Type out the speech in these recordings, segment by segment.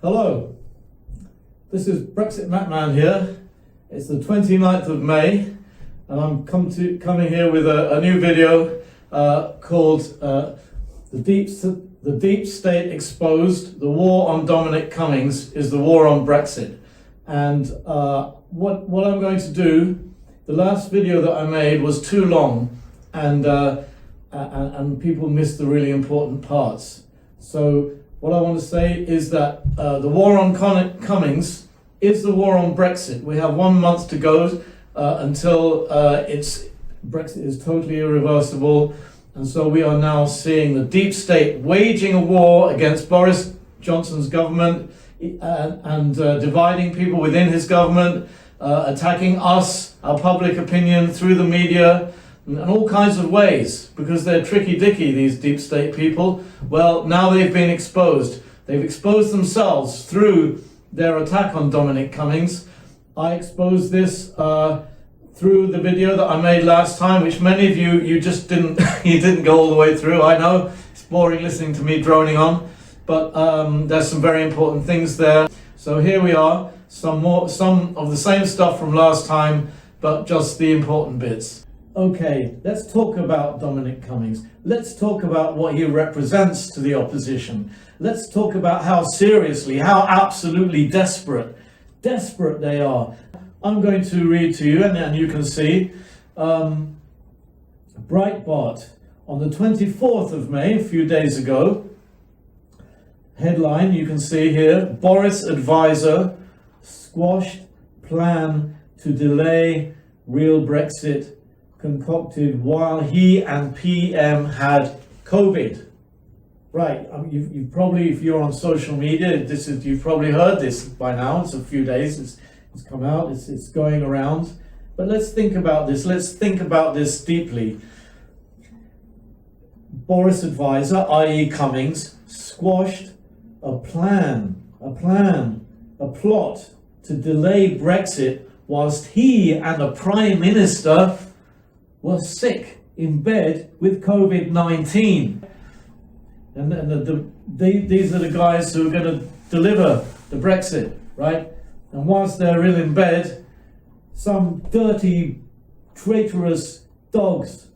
Hello, this is Brexit Matman here. It's the 29th of May and I'm coming here with a new video called the Deep State Exposed, the War on Dominic Cummings is the War on Brexit. And what I'm going to do, the last video that I made was too long and people missed the really important parts. So what I want to say is that the war on Cummings is the war on Brexit. We have 1 month to go until Brexit is totally irreversible. And so we are now seeing the deep state waging a war against Boris Johnson's government and dividing people within his government, attacking us, our public opinion through the media, in all kinds of ways, because they're tricky dicky, these deep state people. Well, now they've been exposed. They've exposed themselves through their attack on Dominic Cummings. I exposed this through the video that I made last time, which many of you just didn't you didn't go all the way through. I know it's boring listening to me droning on, but there's some very important things there. So here we are, some of the same stuff from last time, but just the important bits. Okay, let's talk about Dominic Cummings. Let's talk about what he represents to the opposition. Let's talk about how seriously, how absolutely desperate they are. I'm going to read to you, and you can see, Breitbart on the 24th of May, a few days ago, headline you can see here, Boris advisor squashed plan to delay real Brexit concocted while he and PM had COVID. Right, you've probably, if you're on social media, you've probably heard this by now. It's a few days, it's come out, it's going around. But let's think about this. Let's think about this deeply. Boris advisor, i.e. Cummings, squashed a plot to delay Brexit whilst he and the Prime Minister were sick in bed with COVID-19. And these are the guys who are going to deliver the Brexit, right? And whilst they're ill in bed, some dirty, traitorous dogs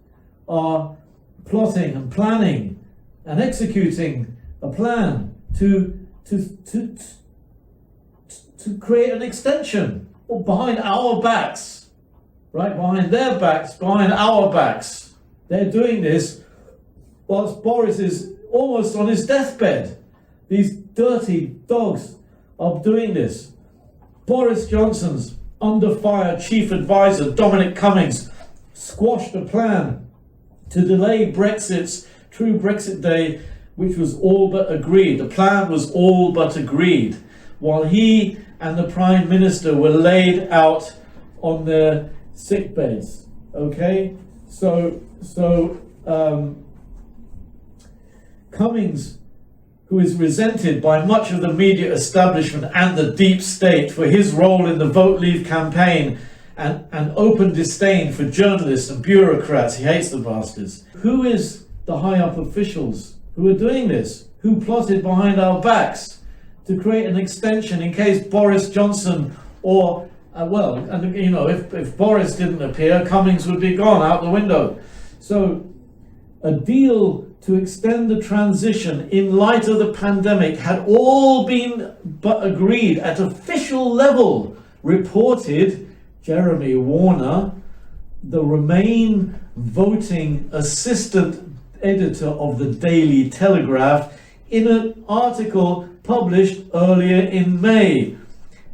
are plotting and planning and executing a plan to create an extension behind our backs, right? Behind their backs, behind our backs. They're doing this whilst Boris is almost on his deathbed. These dirty dogs are doing this. Boris Johnson's under fire chief advisor, Dominic Cummings, squashed a plan to delay Brexit's true Brexit day, which was all but agreed. The plan was all but agreed, while he and the Prime Minister were laid out on their sick beds. Okay? So Cummings, who is resented by much of the media establishment and the deep state for his role in the Vote Leave campaign and open disdain for journalists and bureaucrats, he hates the bastards. Who is the high-up officials who are doing this? Who plotted behind our backs to create an extension in case Boris Johnson or, if Boris didn't appear, Cummings would be gone out the window. So a deal to extend the transition in light of the pandemic had all been but agreed at official level, reported Jeremy Warner, the Remain voting assistant editor of the Daily Telegraph, in an article published earlier in May.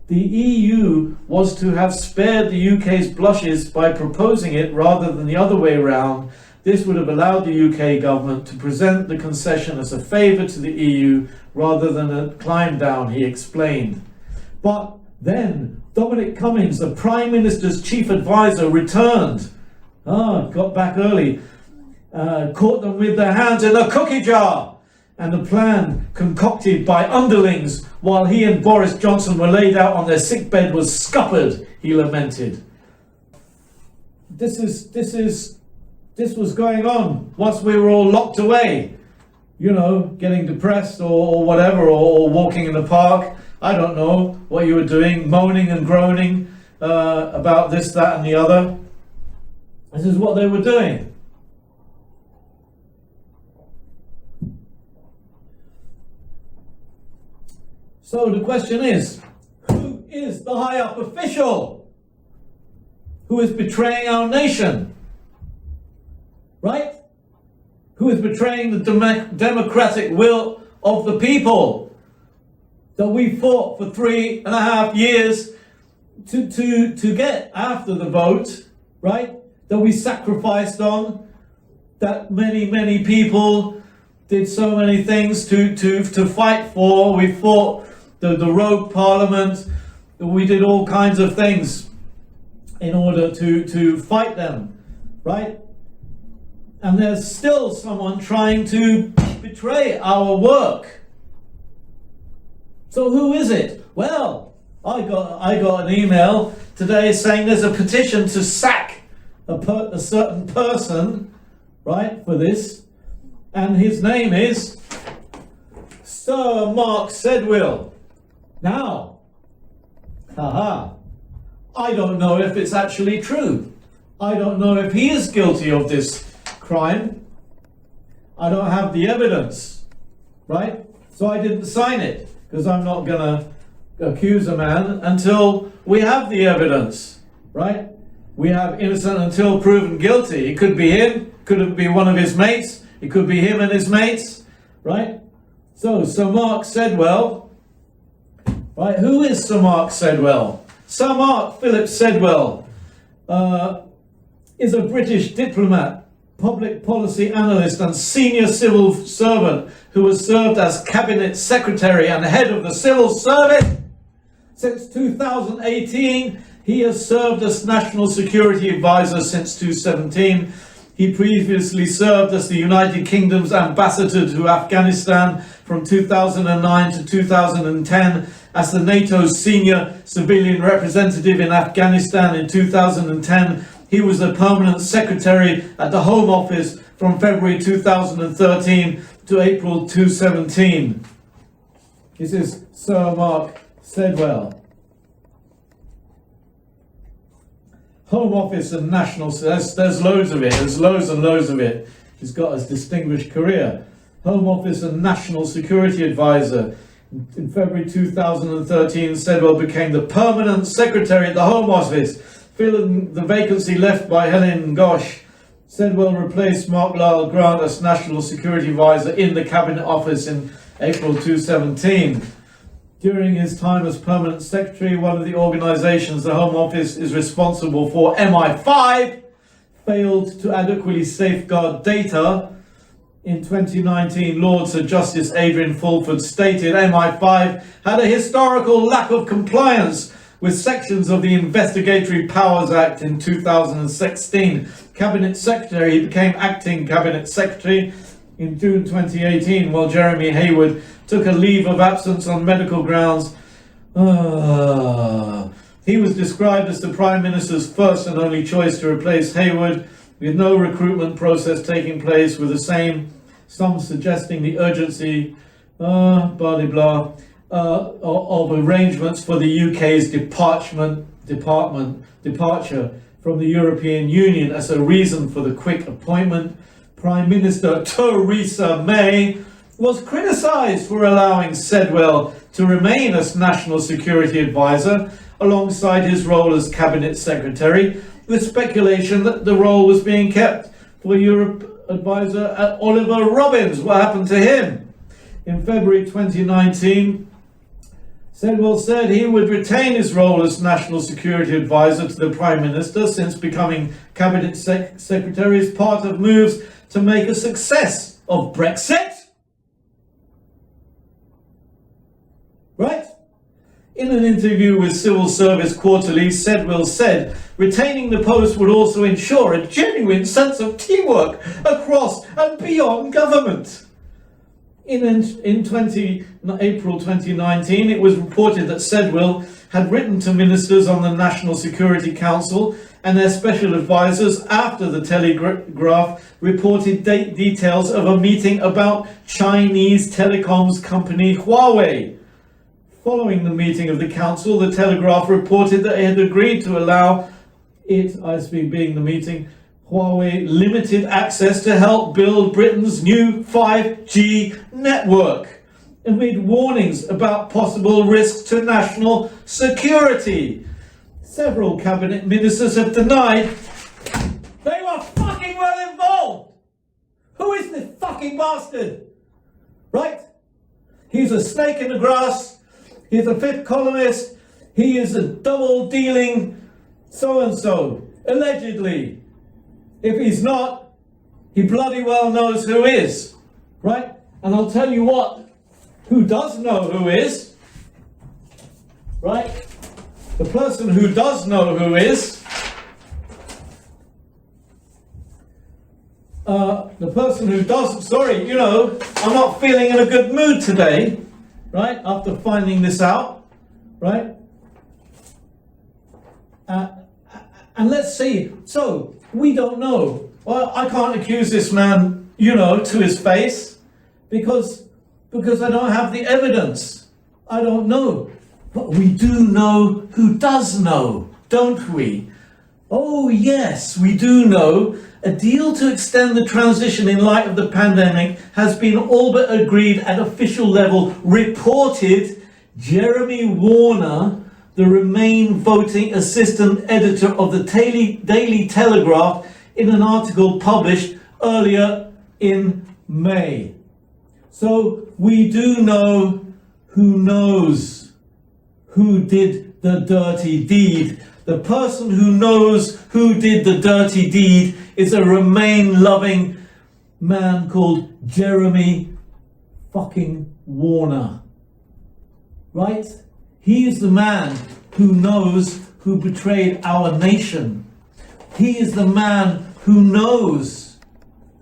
The EU was to have spared the UK's blushes by proposing it rather than the other way around. This would have allowed the UK government to present the concession as a favour to the EU rather than a climb down, he explained. But then Dominic Cummings, the Prime Minister's chief advisor, returned. Got back early. Caught them with their hands in a cookie jar. And the plan concocted by underlings while he and Boris Johnson were laid out on their sickbed was scuppered, he lamented. This was going on whilst we were all locked away. you know, getting depressed or whatever, or walking in the park. I don't know what you were doing, moaning and groaning about this, that, and the other. This is what they were doing. So the question is, who is the high-up official who is betraying our nation? Right? Who is betraying the democratic will of the people that we fought for 3.5 years to get after the vote, right? That we sacrificed on, that many people did so many things to fight for. We fought the rogue parliament, we did all kinds of things in order to fight them, right? And there's still someone trying to betray our work. So who is it? Well, I got an email today saying there's a petition to sack a certain person, right, for this, and his name is Sir Mark Sedwill. Now, I don't know if it's actually true. I don't know if he is guilty of this crime. I don't have the evidence, right? So I didn't sign it, because I'm not going to accuse a man until we have the evidence, right? We have innocent until proven guilty. It could be him, could be one of his mates, it could be him and his mates, right? So Sir Mark Sedwill, right? Who is Sir Mark Sedwill? Sir Mark Philip Sedwill is a British diplomat, public policy analyst and senior civil servant who has served as cabinet secretary and head of the civil service since 2018. He has served as national security advisor since 2017. He previously served as the United Kingdom's ambassador to Afghanistan from 2009 to 2010, as the NATO's senior civilian representative in Afghanistan in 2010. He was the permanent secretary at the Home Office from February 2013 to April 2017. This is Sir Mark Sedwill. Home Office and National, there's loads of it, there's loads and loads of it. He's got a distinguished career. Home Office and National Security Advisor. In February 2013, Sedwill became the permanent secretary at the Home Office, filling the vacancy left by Helen Gosch. Sedwill replaced Mark Lyle Grant as National Security Advisor in the Cabinet Office in April 2017. During his time as permanent secretary, one of the organisations the Home Office is responsible for, MI5, failed to adequately safeguard data. In 2019, Lord Sir Justice Adrian Fulford stated MI5 had a historical lack of compliance with sections of the Investigatory Powers Act in 2016. Cabinet Secretary, he became acting Cabinet Secretary in June 2018, while Jeremy Hayward took a leave of absence on medical grounds. He was described as the Prime Minister's first and only choice to replace Hayward, with no recruitment process taking place, with the same, some suggesting the urgency, of arrangements for the UK's departure from the European Union as a reason for the quick appointment. Prime Minister Theresa May was criticised for allowing Sedwill to remain as National Security Advisor alongside his role as Cabinet Secretary, with speculation that the role was being kept for Europe advisor Oliver Robbins. What happened to him? In February 2019, Sedwill said he would retain his role as National Security Advisor to the Prime Minister since becoming Cabinet Secretary as part of moves to make a success of Brexit. Right? In an interview with Civil Service Quarterly, Sedwill said retaining the post would also ensure a genuine sense of teamwork across and beyond government. In April 2019, it was reported that Sedwill had written to ministers on the National Security Council and their special advisors after the Telegraph reported details of a meeting about Chinese telecoms company Huawei. Following the meeting of the council, the Telegraph reported that it had agreed to allow it, ISB being the meeting, Huawei limited access to help build Britain's new 5G network, amid warnings about possible risks to national security. Several cabinet ministers have denied they were fucking well involved. Who is this fucking bastard? Right? He's a snake in the grass. He's a fifth columnist. He is a double-dealing so-and-so, allegedly. If he's not, he bloody well knows who is, right? And I'll tell you what, who does know who is, right? The person who does know who is, the person who does, sorry, you know, I'm not feeling in a good mood today, right? After finding this out, right? And let's see, so we don't know. Well, I can't accuse this man, you know, to his face because I don't have the evidence. I don't know. But we do know who does know, don't we? Oh yes, we do know. A deal to extend the transition in light of the pandemic has been all but agreed at official level, reported Jeremy Warner, the Remain voting assistant editor of the Daily Telegraph, in an article published earlier in May. So we do know who knows who did the dirty deed. The person who knows who did the dirty deed is a Remain-loving man called Jeremy fucking Warner. Right? He is the man who knows who betrayed our nation. He is the man who knows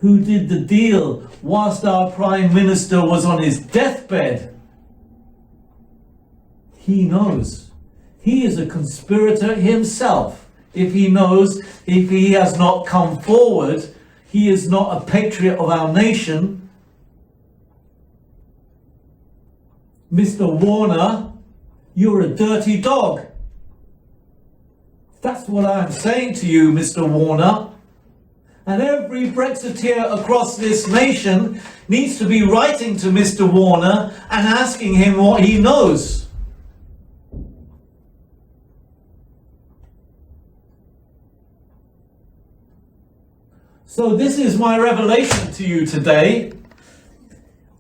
who did the deal whilst our Prime Minister was on his deathbed. He knows. He is a conspirator himself. If he knows, if he has not come forward, he is not a patriot of our nation. Mr. Warner, you're a dirty dog. That's what I'm saying to you, Mr. Warner. And every Brexiteer across this nation needs to be writing to Mr. Warner and asking him what he knows. So this is my revelation to you today.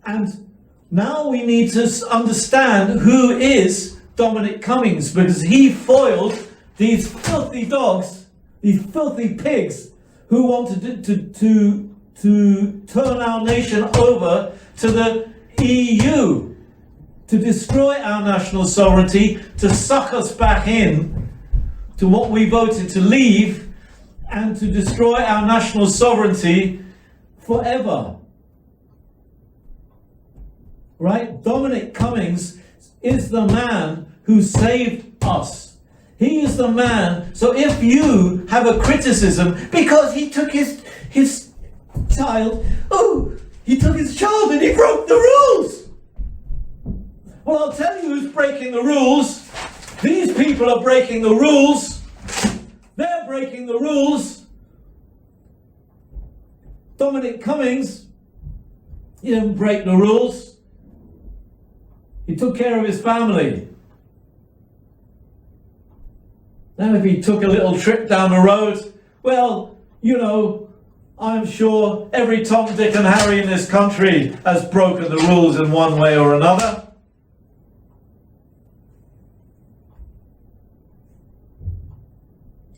And now we need to understand who is Dominic Cummings, because he foiled these filthy dogs, these filthy pigs who wanted to turn our nation over to the EU, to destroy our national sovereignty, to suck us back in to what we voted to leave, and to destroy our national sovereignty forever. Right? Dominic Cummings is the man who saved us. He is the man. So if you have a criticism because he took his child, he took his child and he broke the rules. Well, I'll tell you who's breaking the rules. These people are breaking the rules. They're breaking the rules. Dominic Cummings, he didn't break the rules. He took care of his family. Now if he took a little trip down the road, well, you know, I'm sure every Tom, Dick and Harry in this country has broken the rules in one way or another.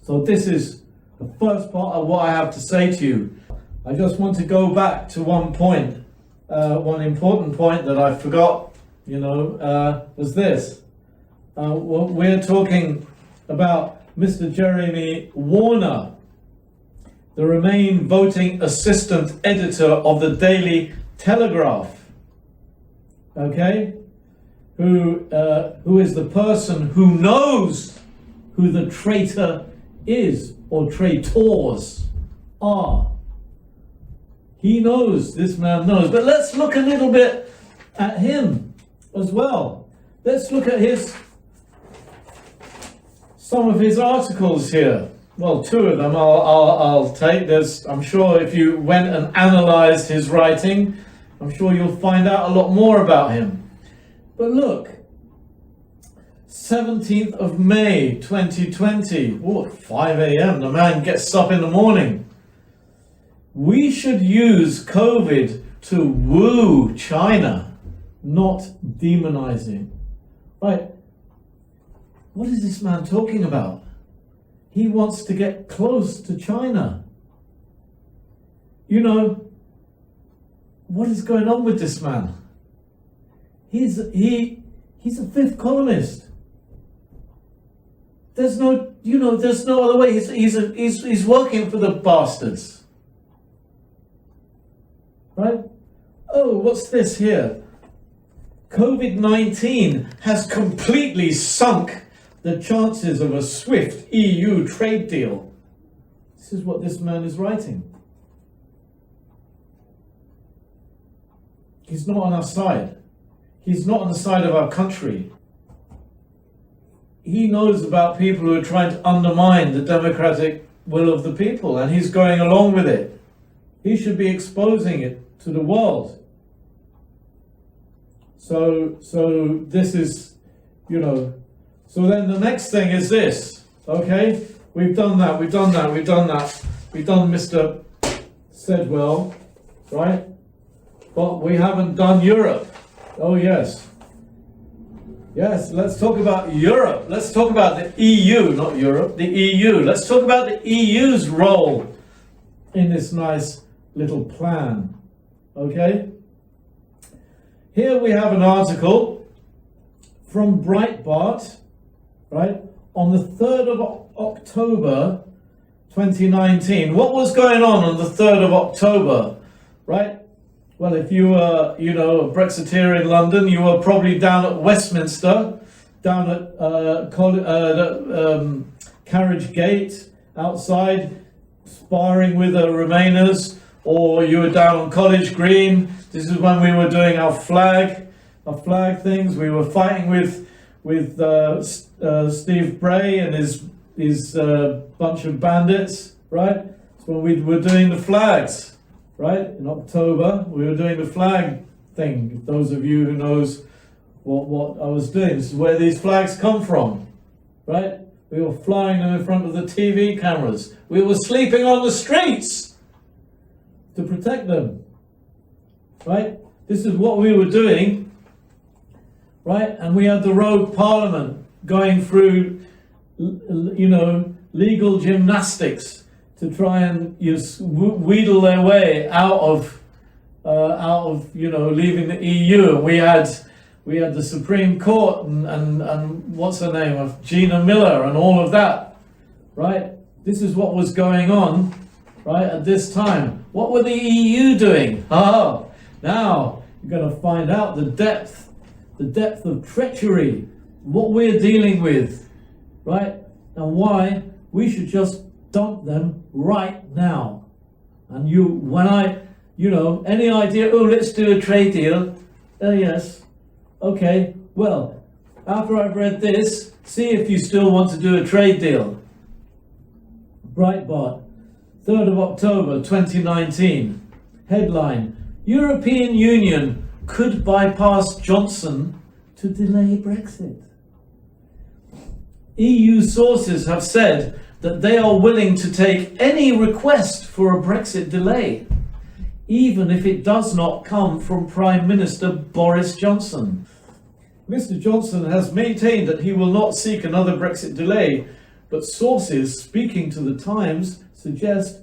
So this is the first part of what I have to say to you. I just want to go back to one point, one important point that I forgot, was this. We're talking about Mr. Jeremy Warner, the Remain voting assistant editor of the Daily Telegraph, okay? Who is the person who knows who the traitor is, or traitors are. He knows, this man knows. But let's look a little bit at him as well. Let's look at some of his articles here. Well, two of them I'll take. I'm sure if you went and analysed his writing, I'm sure you'll find out a lot more about him. But look, 17th of May 2020, at 5 a.m, the man gets up in the morning. We should use COVID to woo China, not demonizing. Right? What is this man talking about? He wants to get close to China. You know, what is going on with this man? He's a fifth columnist. There's no other way. He's working for the bastards. Right? Oh, what's this here? COVID-19 has completely sunk the chances of a swift EU trade deal. This is what this man is writing. He's not on our side. He's not on the side of our country. He knows about people who are trying to undermine the democratic will of the people, and he's going along with it. He should be exposing it to the world. So this is, so then the next thing is this, okay? We've done Mr. Sedwell, right? But we haven't done Europe. Oh yes. Yes, let's talk about Europe. Let's talk about the EU, not Europe, the EU. Let's talk about the EU's role in this nice little plan, okay? Here we have an article from Breitbart, right, on the 3rd of October 2019. What was going on the 3rd of October, right? Well, if you were, a Brexiteer in London, you were probably down at Westminster, down at Carriage Gate, outside, sparring with the Remainers, or you were down on College Green. This is when we were doing our flag things. We were fighting with Steve Bray and his bunch of bandits, right? It's when we were doing the flags. Right, in October, we were doing the flag thing. Those of you who knows what I was doing, this is where these flags come from, right? We were flying them in front of the TV cameras. We were sleeping on the streets to protect them, right? This is what we were doing, right? And we had the rogue parliament going through, legal gymnastics to try and wheedle their way out of leaving the EU. And we had the Supreme Court and what's her name of Gina Miller and all of that, right? This is what was going on, right, at this time. What were the EU doing? Oh, now you're going to find out the depth of treachery, what we're dealing with, right, and why we should just dump them right now. And any idea, let's do a trade deal? Yes. Okay, well, after I've read this, see if you still want to do a trade deal. Breitbart, 3rd of October 2019. Headline, European Union could bypass Johnson to delay Brexit. EU sources have said that they are willing to take any request for a Brexit delay, even if it does not come from Prime Minister Boris Johnson. Mr. Johnson has maintained that he will not seek another Brexit delay, but sources speaking to the Times suggest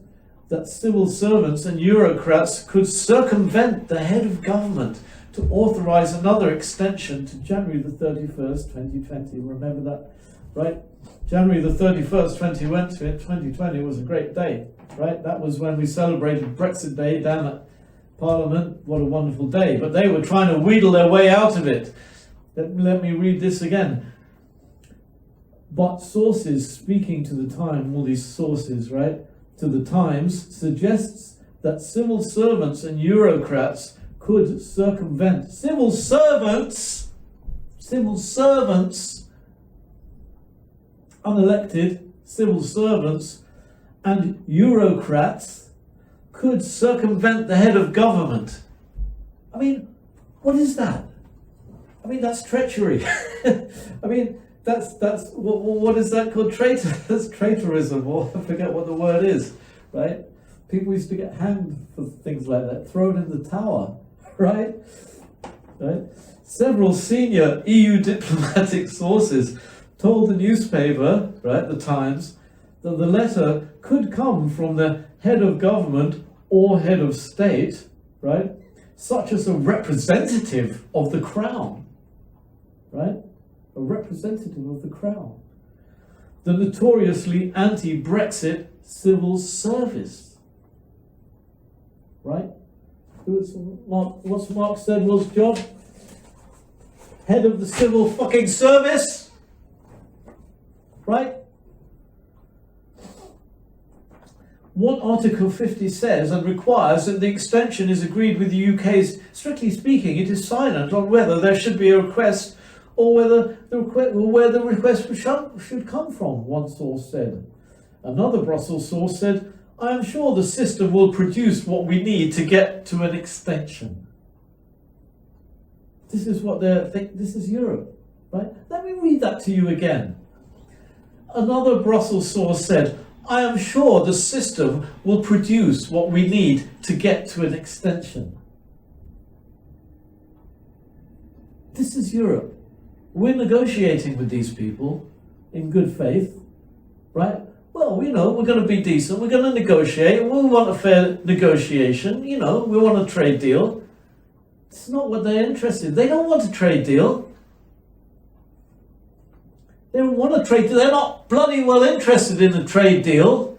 that civil servants and Eurocrats could circumvent the head of government to authorise another extension to January the 31st, 2020. Remember that, right? January the 31st, 2020 was a great day, right? That was when we celebrated Brexit Day down at Parliament. What a wonderful day. But they were trying to wheedle their way out of it. Let me read this again. But sources speaking to the Times, all these sources, right, to the Times, suggests that civil servants and Eurocrats could circumvent civil servants, unelected civil servants and Eurocrats could circumvent the head of government. I mean, what is that? I mean, that's treachery. I mean, that's what is that called? That's traitorism, or I forget what the word is, right? People used to get hanged for things like that, thrown in the tower, right? Several senior EU diplomatic sources told the newspaper, right, the Times, that the letter could come from the head of government or head of state, right, such as a representative of the crown, right? A representative of the crown. The notoriously anti-Brexit civil service, right? What's Mark Sedwell's job? Head of the civil fucking service, right? What Article 50 says and requires that the extension is agreed with the UK's, strictly speaking, it is silent on whether there should be a request or where the request should come from, one source said. Another Brussels source said, I am sure the system will produce what we need to get to an extension. This is what they're thinking. This is Europe, right? Let me read that to you again. Another Brussels source said, I am sure the system will produce what we need to get to an extension. This is Europe. We're negotiating with these people in good faith, right? Well, you know, we're going to be decent. We're going to negotiate. We want a fair negotiation. You know, we want a trade deal. It's not what they're interested in. They don't want a trade deal. They don't want a trade deal. They're not bloody well interested in a trade deal.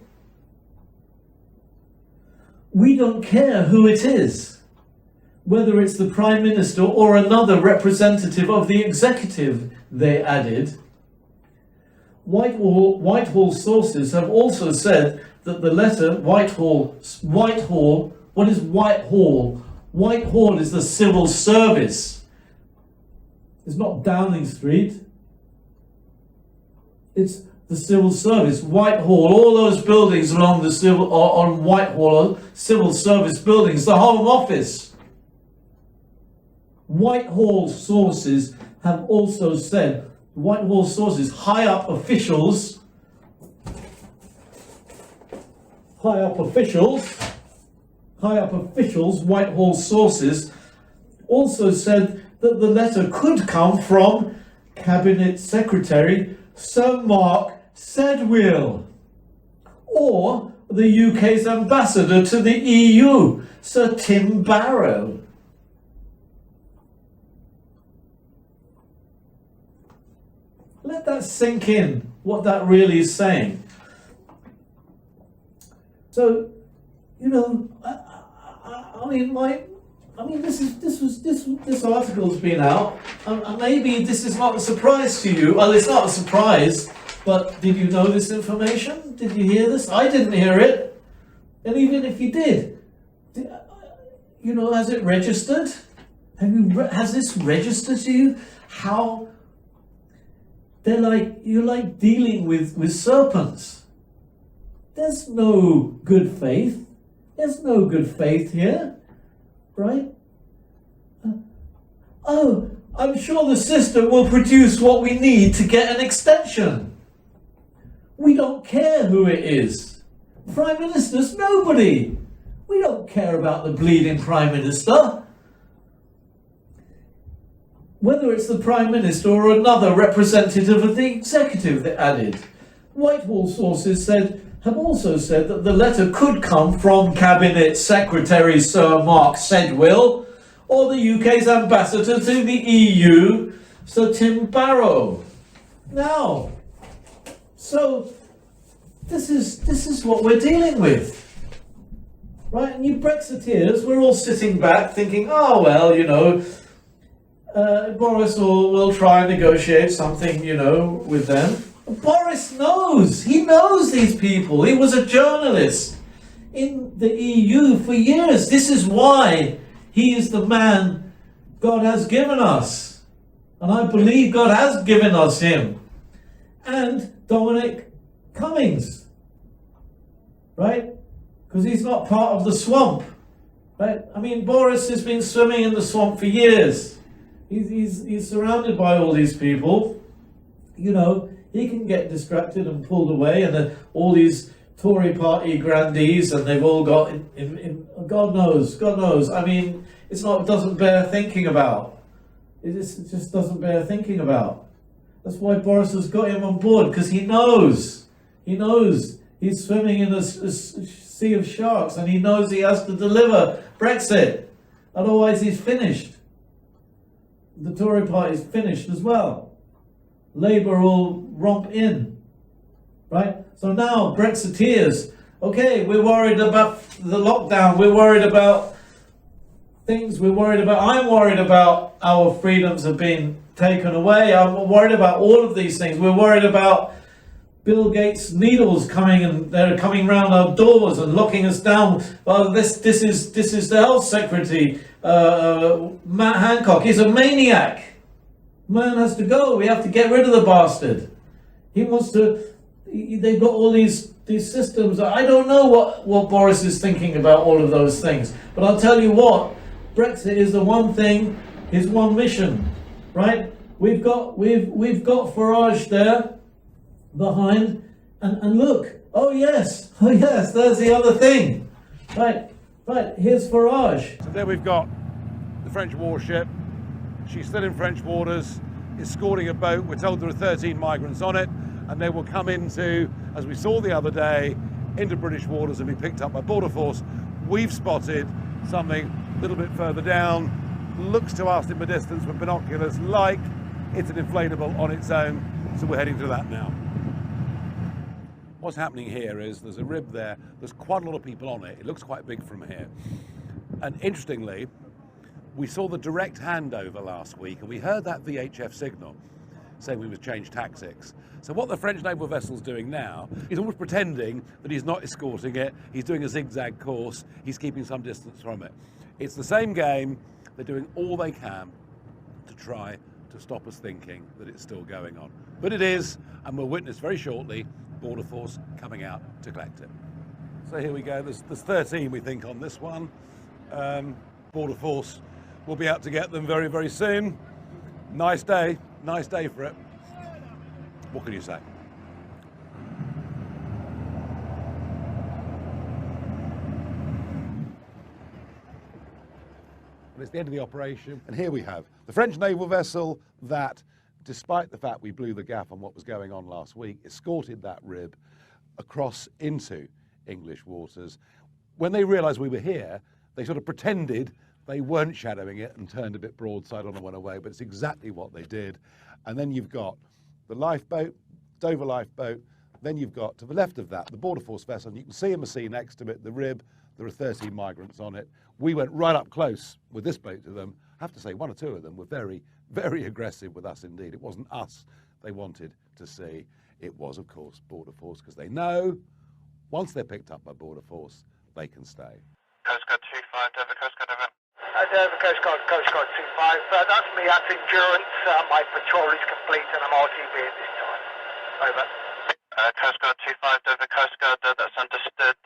We don't care who it is, whether it's the Prime Minister or another representative of the executive, they added. Whitehall sources have also said that the letter, Whitehall, what is Whitehall? Whitehall is the civil service. It's not Downing Street. It's the civil service. Whitehall, all those buildings along the civil, on Whitehall, civil service buildings, the Home Office. Whitehall sources have also said, Whitehall sources, high up officials, Whitehall sources also said that the letter could come from Cabinet Secretary Sir Mark Sedwill, or the UK's ambassador to the EU, Sir Tim Barrow. Let that sink in, what that really is saying. So, you know, this article's been out, and maybe this is not a surprise to you. Well, it's not a surprise, but did you know this information? Did you hear this? I didn't hear it. And even if you did, you know, has it registered? Has this registered to you? How you're like dealing with serpents. There's no good faith. There's no good faith here, right? I'm sure the system will produce what we need to get an extension. We don't care who it is. Prime Ministers, nobody. We don't care about the bleeding Prime Minister. Whether it's the Prime Minister or another representative of the executive, they added. Whitehall sources have also said that the letter could come from Cabinet Secretary Sir Mark Sedwill or the UK's ambassador to the EU, Sir Tim Barrow. Now, so this is what we're dealing with. Right? And you Brexiteers, we're all sitting back thinking, oh well, you know, Boris will try and negotiate something, you know, with them. Boris knows. He knows these people. He was a journalist in the EU for years. This is why he is the man God has given us. And I believe God has given us him. And Dominic Cummings. Right? Because he's not part of the swamp. Right? I mean, Boris has been swimming in the swamp for years. He's surrounded by all these people. You know, he can get distracted and pulled away, and all these Tory party grandees, and they've all got God knows. I mean, doesn't bear thinking about. It just doesn't bear thinking about. That's why Boris has got him on board, because he knows he's swimming in a sea of sharks, and he knows he has to deliver Brexit. Otherwise, he's finished. The Tory party's finished as well. Labour will romp in, right? So now, Brexiteers, okay, we're worried about the lockdown, we're worried about things, I'm worried about our freedoms have been taken away, I'm worried about all of these things, we're worried about Bill Gates' needles they're coming round our doors and locking us down. Well, this is the Health Secretary, Matt Hancock. He's a maniac. Man has to go. We have to get rid of the bastard. He wants to. They've got all these systems. I don't know what Boris is thinking about all of those things. But I'll tell you what. Brexit is the one thing. His one mission, right? We've got Farage there behind, and look. Oh yes. There's the other thing. Right. Here's Farage. So there we've got the French warship. She's still in French waters, escorting a boat. We're told there are 13 migrants on it, and they will come into, as we saw the other day, into British waters and be picked up by Border Force. We've spotted something a little bit further down. Looks to us in the distance with binoculars like it's an inflatable on its own, so we're heading to that now. What's happening here is there's a rib there. There's quite a lot of people on it. It looks quite big from here. And interestingly, we saw the direct handover last week, and we heard that VHF signal saying we would change tactics. So what the French naval vessel's doing now is almost pretending that he's not escorting it. He's doing a zigzag course. He's keeping some distance from it. It's the same game. They're doing all they can to try to stop us thinking that it's still going on. But it is, and we'll witness very shortly Border Force coming out to collect it. So here we go. There's 13, we think, on this one. Border Force will be out to get them very, very soon. Nice day for it. What can you say? And it's the end of the operation, and here we have the French naval vessel that, despite the fact we blew the gaff on what was going on last week, escorted that rib across into English waters. When they realised we were here, they sort of pretended they weren't shadowing it and turned a bit broadside on and went away, but it's exactly what they did. And then you've got the lifeboat, Dover lifeboat, then you've got to the left of that, the Border Force vessel, and you can see in the sea next to it, the rib, there are 13 migrants on it. We went right up close with this boat to them. I have to say, one or two of them were very, very aggressive with us indeed. It wasn't us they wanted to see. It was, of course, Border Force, because they know once they're picked up by Border Force, they can stay. Coast Guard 25, Dover, Coast Guard, over. Dover, Coast Guard 25. That's me, that's Endurance. My patrol is complete and I'm RTB at this time. Over. Coast Guard 25, Dover, Coast Guard, that's understood.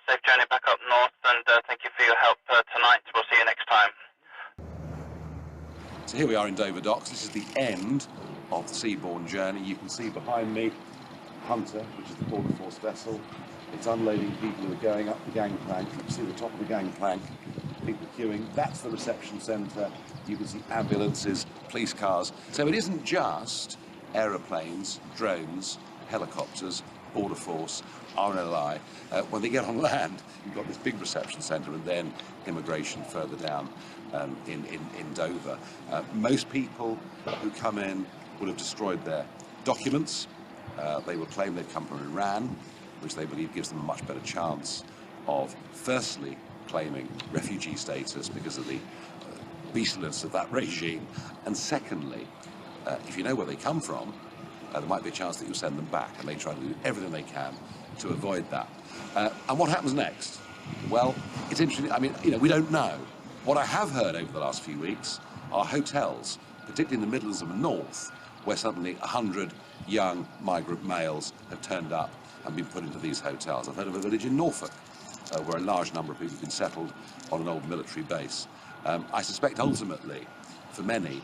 Safe journey back up north, and thank you for your help tonight. We'll see you next time. So here we are in Dover Docks. This is the end of the seaborne journey. You can see behind me Hunter, which is the Border Force vessel. It's unloading people who are going up the gangplank. You can see the top of the gangplank, people queuing. That's the reception centre. You can see ambulances, police cars. So it isn't just aeroplanes, drones, helicopters, Border Force, RNLI. When they get on land, you've got this big reception centre and then immigration further down in Dover. Most people who come in will have destroyed their documents. They will claim they've come from Iran, which they believe gives them a much better chance of, firstly, claiming refugee status because of the beastliness of that regime, and secondly, if you know where they come from, there might be a chance that you'll send them back, and they try to do everything they can to avoid that. And what happens next? Well, it's interesting. I mean, we don't know. What I have heard over the last few weeks are hotels, particularly in the Midlands and the North, where suddenly 100 young migrant males have turned up and been put into these hotels. I've heard of a village in Norfolk where a large number of people have been settled on an old military base. I suspect ultimately, for many,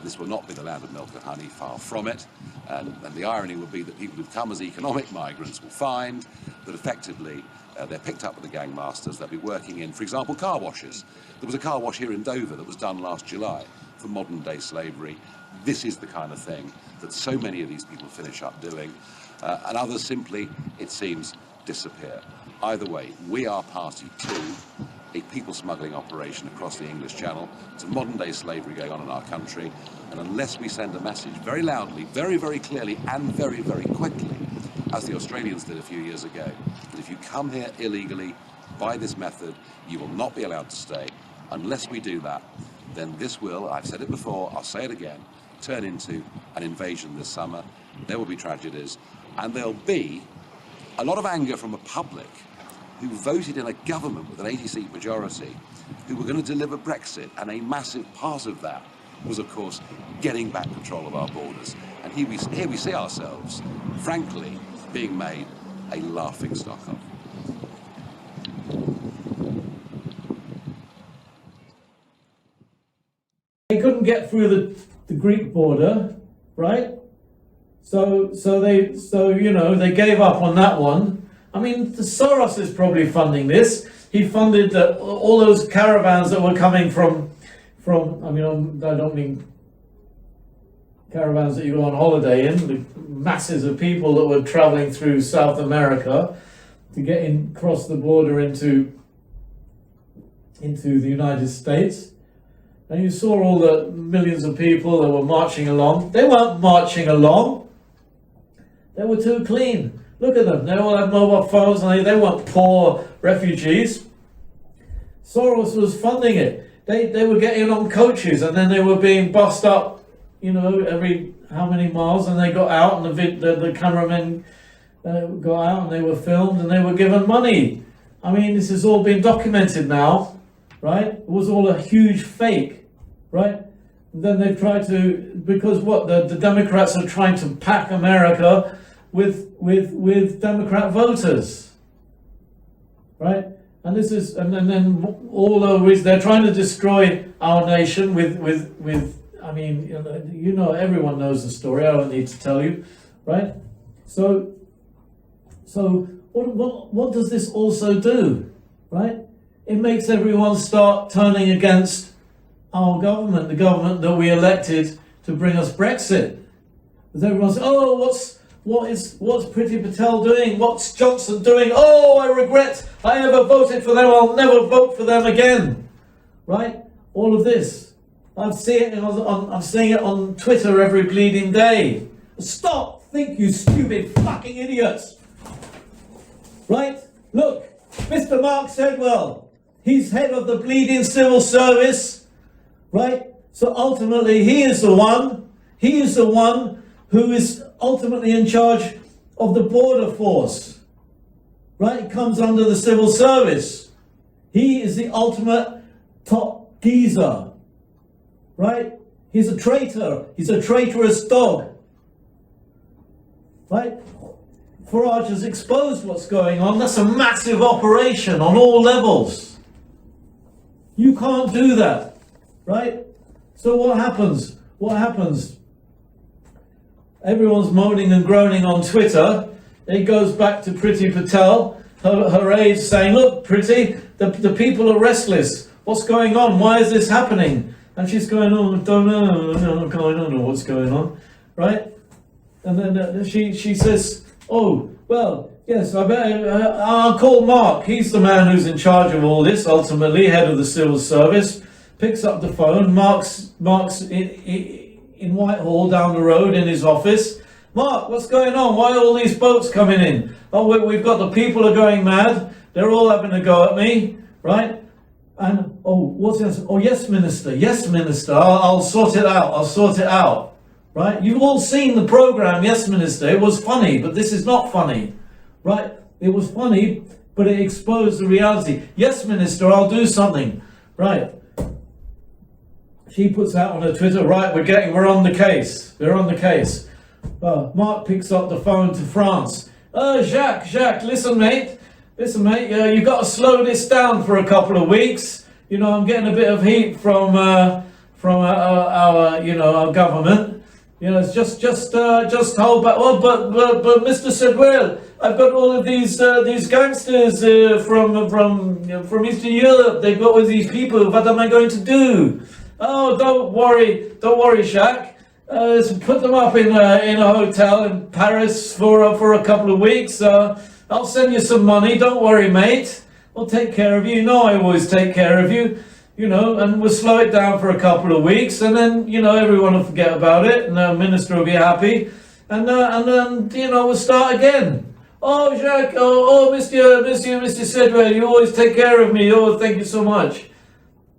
this will not be the land of milk and honey, far from it. And the irony would be that people who've come as economic migrants will find that effectively they're picked up with the gang masters. They'll be working in, for example, car washes. There was a car wash here in Dover that was done last July for modern day slavery. This is the kind of thing that so many of these people finish up doing, and others simply, it seems, disappear. Either way, we are party to a people smuggling operation across the English Channel. It's a modern day slavery going on in our country, and unless we send a message very loudly, very, very clearly, and very, very quickly, as the Australians did a few years ago, that if you come here illegally by this method, you will not be allowed to stay. Unless we do that, then this will, I've said it before, I'll say it again, turn into an invasion this summer. There will be tragedies, and there'll be a lot of anger from a public who voted in a government with an 80-seat majority, who were going to deliver Brexit, and a massive part of that was, of course, getting back control of our borders. And here we see ourselves, frankly, being made a laughingstock of. They couldn't get through the Greek border, right? So they gave up on that one. I mean, Soros is probably funding this. He funded all those caravans that were coming from. I mean, I don't mean caravans that you go on holiday in. The masses of people that were traveling through South America to get cross the border into the United States. And you saw all the millions of people that were marching along. They weren't marching along. They were too clean. Look at them. They all had mobile phones, and they weren't poor refugees. Soros was funding it. They were getting on coaches, and then they were being bussed up, every how many miles, and they got out, and the cameramen got out, and they were filmed, and they were given money. I mean, this has all been documented now, right? It was all a huge fake, right? And then they've tried to, because the Democrats are trying to pack America with Democrat voters, right? And this is, and then all over, they're trying to destroy our nation with. I mean, everyone knows the story. I don't need to tell you, right? So what does this also do, right? It makes everyone start turning against our government, the government that we elected to bring us Brexit. Because everyone says, oh, what's Priti Patel doing? What's Johnson doing? Oh, I regret I ever voted for them. I'll never vote for them again, right? All of this. I'm seeing it on Twitter every bleeding day. Stop! Think, you stupid fucking idiots! Right? Look, Mr. Mark Sedwell, he's head of the bleeding civil service, right? So ultimately, he is the one who is ultimately in charge of the border force, right? It comes under the civil service. He is the ultimate top geezer. Right? He's a traitor. He's a traitorous dog. Right? Farage has exposed what's going on. That's a massive operation on all levels. You can't do that. Right? So what happens? Everyone's moaning and groaning on Twitter. It goes back to Priti Patel, her aides saying, look, Priti, the people are restless. What's going on? Why is this happening? And she's going, oh, I don't know what's going on, right? And then she says, oh, well, yes, I'll call Mark. He's the man who's in charge of all this, ultimately, head of the civil service. Picks up the phone. Mark's in Whitehall down the road in his office. Mark, what's going on? Why are all these boats coming in? Oh, we've got the people are going mad. They're all having a go at me, right? And, oh, what's this? Oh, yes, Minister. Yes, Minister. I'll sort it out. right? You've all seen the program, yes, Minister. It was funny, but this is not funny, right? It was funny, but it exposed the reality. Yes, Minister, I'll do something, right? She puts out on her Twitter, right, we're on the case. We're on the case. Mark picks up the phone to France. Jacques, listen, mate, you've got to slow this down for a couple of weeks. You know, I'm getting a bit of heat from our government. You know, it's just hold back. Oh, but Mr. Sedwell, I've got all of these gangsters from Eastern Europe. They've got all these people. What am I going to do? Oh, don't worry, Jacques. Let's put them up in a hotel in Paris for a couple of weeks. I'll send you some money. Don't worry, mate. I'll take care of you. You know I always take care of you. You know, and we'll slow it down for a couple of weeks, and then, you know, everyone will forget about it, and the minister will be happy, and then, you know, we'll start again. Oh, Jacques, Mr. Sedwell, you always take care of me. Oh, thank you so much.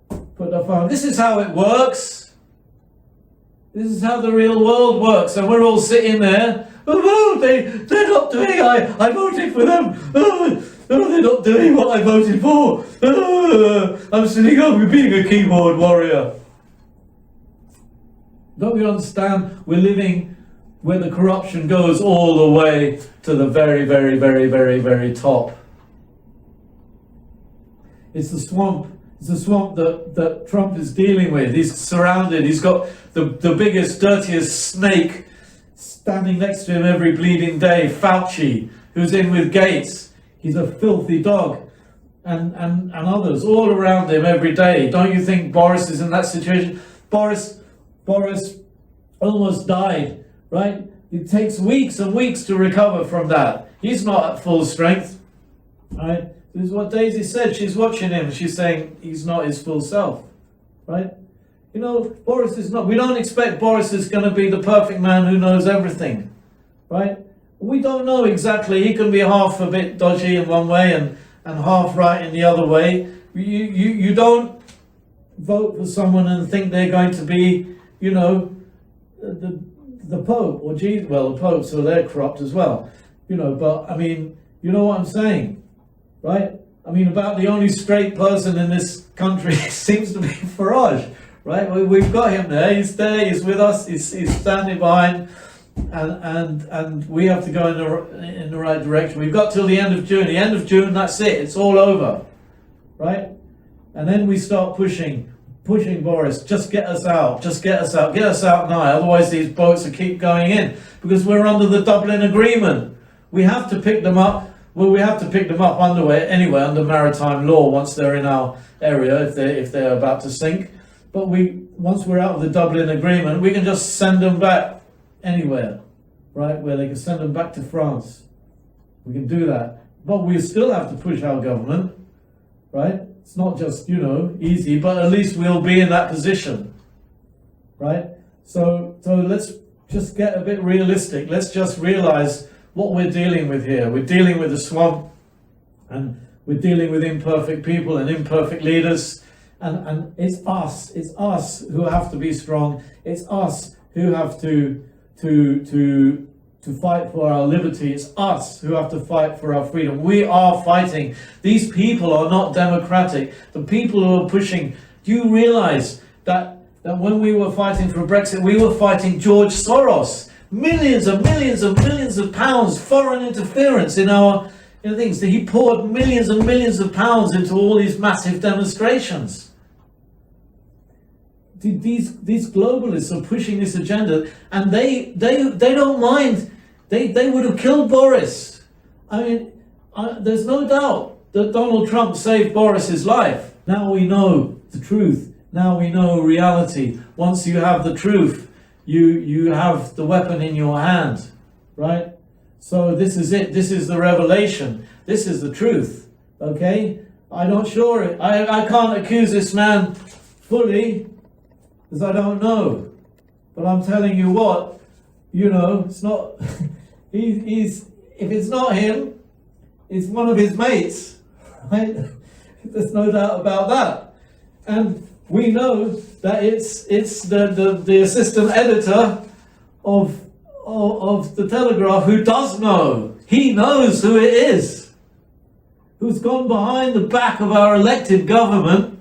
Put the phone. This is how it works. This is how the real world works, and we're all sitting there. Oh, they're not doing. I voted for them. Oh, they're not doing what I voted for. I'm sitting over being a keyboard warrior. Don't you understand? We're living where the corruption goes all the way to the very, very, very, very, very top. It's the swamp. It's the swamp that Trump is dealing with. He's surrounded. He's got the biggest, dirtiest snake standing next to him every bleeding day, Fauci, who's in with Gates. He's a filthy dog, and others all around him every day. Don't you think Boris is in that situation? Boris almost died, right? It takes weeks and weeks to recover from that. He's not at full strength, right? This is what Daisy said. She's watching him. She's saying he's not his full self, right? You know, Boris is not. We don't expect Boris is going to be the perfect man who knows everything, right? We don't know exactly. He can be half a bit dodgy in one way and half right in the other way. You don't vote for someone and think they're going to be, you know, the Pope or Jesus. Well, the Pope, so they're corrupt as well, you know. But I mean, you know what I'm saying, right? I mean, about the only straight person in this country seems to be Farage, right? We've got him there. He's there. He's with us. He's standing behind. And we have to go in the right direction. We've got till the end of June. The end of June, that's it. It's all over, right? And then we start pushing Boris. Just get us out. Get us out now. Otherwise, these boats will keep going in because we're under the Dublin Agreement. We have to pick them up. Well, we have to pick them up anyway under maritime law once they're in our area if they're about to sink. But once we're out of the Dublin Agreement, we can just send them back. Anywhere, right, where they can send them back to France. We can do that. But we still have to push our government, right? It's not just, you know, easy, but at least we'll be in that position, right? So let's just get a bit realistic. Let's just realize what we're dealing with here. We're dealing with a swamp, and we're dealing with imperfect people and imperfect leaders, and it's us who have to be strong. It's us who have to fight for our liberty. It's us who have to fight for our freedom. We are fighting. These people are not democratic. The people who are pushing, do you realize that when we were fighting for Brexit, we were fighting George Soros? Millions and millions and millions of pounds, foreign interference in our things. He poured millions and millions of pounds into all these massive demonstrations. These globalists are pushing this agenda, and they don't mind. They would have killed Boris. I mean, there's no doubt that Donald Trump saved Boris's life. Now we know the truth. Now we know reality. Once you have the truth, you have the weapon in your hand, right? So this is it. This is the revelation. This is the truth. Okay? I'm not sure. I can't accuse this man fully, because I don't know, but I'm telling you what, you know, it's not, he's if it's not him, it's one of his mates, right? There's no doubt about that. And we know that it's the assistant editor of the Telegraph who does know. He knows who it is, who's gone behind the back of our elected government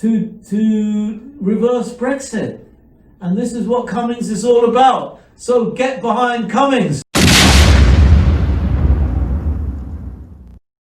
to reverse Brexit. And this is what Cummings is all about. So get behind Cummings.